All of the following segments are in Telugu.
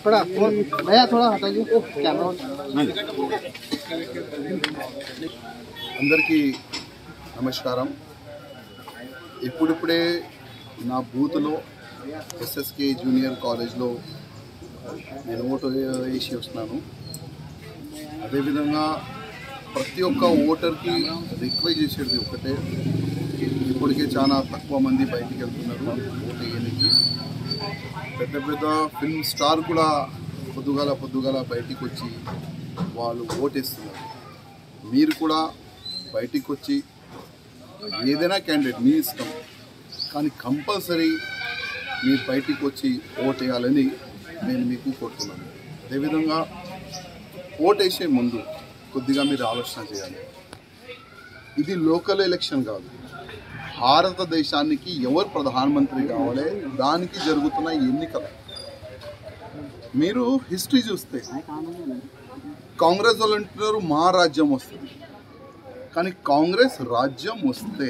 थोड़ा हटाइए कैमरा। అందరికీ నమస్కారం। ఇప్పుడిప్పుడే నా బూత్లో ఎస్ఎస్కే జూనియర్ కాలేజ్లో నేను ఓటు వేసి వస్తున్నాను। అదేవిధంగా ప్రతి ఒక్క ఓటర్కి రిక్వెస్ట్ చేసేది ఒకటే, ఇప్పటికే చాలా తక్కువ మంది బయటికి వెళ్తున్నారు ఓటు వేయడానికి। పెద్ద పెద్ద ఫిల్మ్ స్టార్ కూడా పొద్దుగాల బయటికి వచ్చి వాళ్ళు ఓటేస్తున్నారు। మీరు కూడా బయటికి వచ్చి ఏదైనా క్యాండిడేట్ మీ ఇష్టం, కానీ కంపల్సరీ మీరు బయటికి వచ్చి ఓటేయాలని నేను మీకు కోరుతున్నాను। అదేవిధంగా ఓటేసే ముందు కొద్దిగా మీరు ఆలోచన చేయాలి। ఇది లోకల్ ఎలక్షన్ కాదు, భారతదేశానికి ఎవరు ప్రధానమంత్రి కావాలి దానికి జరుగుతున్న ఎన్నికలు। మీరు హిస్టరీ చూస్తే కాంగ్రెస్ వాళ్ళు అంటున్నారు మా రాజ్యం వస్తుంది, కానీ కాంగ్రెస్ రాజ్యం వస్తే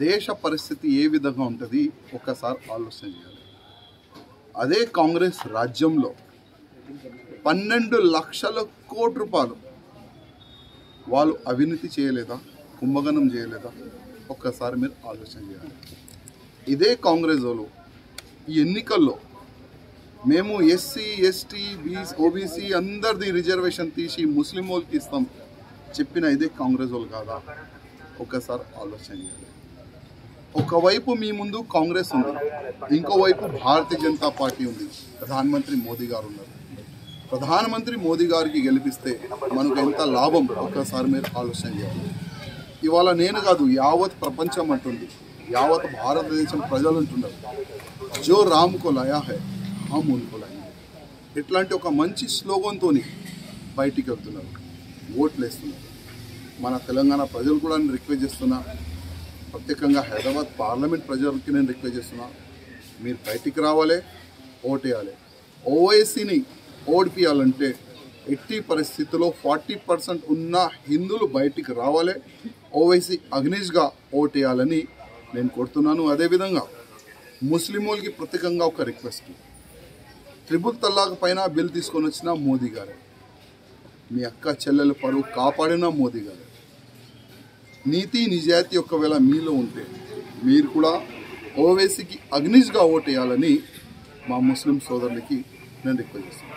దేశ పరిస్థితి ఏ విధంగా ఉంటుంది ఒక్కసారి ఆలోచన చేయాలి। అదే కాంగ్రెస్ రాజ్యంలో 12 లక్షల కోట్ల రూపాయలు వాళ్ళు అవినీతి చేయలేదా, కుంభగణం చేయలేదా? ఒక్కసారి మీరు ఆలోచన చేయాలి। ఇదే కాంగ్రెస్ వాళ్ళు ఈ ఎన్నికల్లో మేము ఎస్సీ ఎస్టీ ఓబీసీ అందరిది రిజర్వేషన్ తీసి ముస్లిం వాళ్ళకి ఇస్తాం చెప్పిన ఇదే కాంగ్రెస్ వాళ్ళు కాదా? ఒక్కసారి ఆలోచన చేయాలి। ఒకవైపు మీ ముందు కాంగ్రెస్ ఉంది, ఇంకోవైపు భారతీయ జనతా పార్టీ ఉంది, ప్రధానమంత్రి మోదీ గారు ఉన్నారు। ప్రధానమంత్రి మోదీ గారికి గెలిపిస్తే మనకు ఎంత లాభం ఒక్కసారి మీరు ఆలోచన చేయాలి। ఇవాళ నేను కాదు, యావత్ ప్రపంచం అంటుంది, యావత్ భారతదేశం ప్రజలు అంటున్నారు, జో రామ్ కో లాయా హై హమ్ ఉన్కో లాయేంగే। ఇట్లాంటి ఒక మంచి స్లోగన్తో బయటికి వెళ్తున్నారు, ఓట్లు వేస్తున్నారు। మన తెలంగాణ ప్రజలు కూడా నేను రిక్వెస్ట్ చేస్తున్నా, ప్రత్యేకంగా హైదరాబాద్ పార్లమెంట్ ప్రజలకి నేను రిక్వెస్ట్ చేస్తున్నా, మీరు బయటికి రావాలి, ఓటేయాలి। ఓవైసీని ఓడిపియాలంటే ఎట్టి పరిస్థితుల్లో 40% ఉన్న హిందువులు బయటికి రావాలి, ఓవైసీ అగ్నిష్గా ఓటేయాలని నేను కోరుతున్నాను। అదేవిధంగా ముస్లిం వాళ్ళకి ప్రత్యేకంగా ఒక రిక్వెస్ట్, ట్రిపుల్ తలాక్ పైన బిల్ తీసుకొని వచ్చిన మోదీ గారే, మీ అక్క చెల్లెల పరువు కాపాడిన మోదీ గారే। నీతి నిజాయితీ ఒకవేళ మీలో ఉంటే మీరు కూడా ఓవైసీకి అగ్నిష్గా ఓటేయాలని మా ముస్లిం సోదరులకి నేను రిక్వెస్ట్ చేస్తున్నాను।